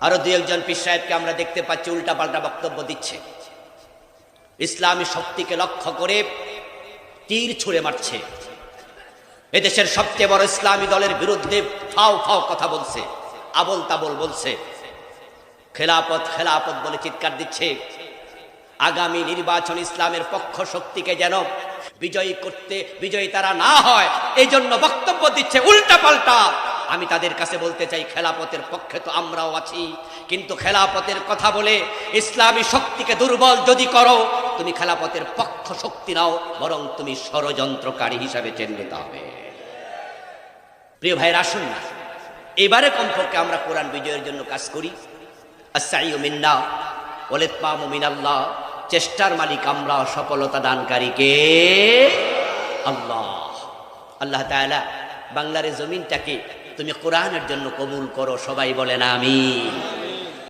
আরো দুই একজন পীর সাহেবকে আমরা দেখতে পাচ্ছি উল্টাপাল্টা বক্তব্য দিচ্ছে, ইসলামী শক্তিকে লক্ষ্য করে তীর ছুঁড়ে মারছে, এদেশের সবচেয়ে বড় ইসলামী দলের বিরুদ্ধে ফাও ফাও কথা বলছে, আবল তাবল বলছে, খেলাফত খেলাফত বলে চিৎকার দিচ্ছে। আগামী নির্বাচন ইসলামের পক্ষ শক্তিকে যেন বিজয়ী তারা না হয় এই জন্য বক্তব্য দিচ্ছে উল্টা পাল্টা। আমি তাদের কাছে বলতে চাই, খেলাফতের পক্ষে তো আমরাও আছি, কিন্তু খেলাফতের কথা বলে ইসলামী শক্তিকে দুর্বল যদি করো, তুমি খেলাফতের পক্ষ শক্তি নাও, বরং তুমি ষড়যন্ত্রকারী হিসাবে চিহ্নিত হবে। প্রিয় ভাইয়ের, আসুন না এবারে কমপক্ষে আমরা কোরআন বিজয়ের জন্য কাজ করি। আস-সাইয়্যু মিন্না ওয়াল ইতমামু মিনাল্লাহ, চেষ্টার মালিক আমরা, সফলতা দানকারী কে? আল্লাহ। আল্লাহ তাআলা বাংলার জমিনটাকে তুমি কোরআনের জন্য কবুল করো, সবাই বলেন আমিন।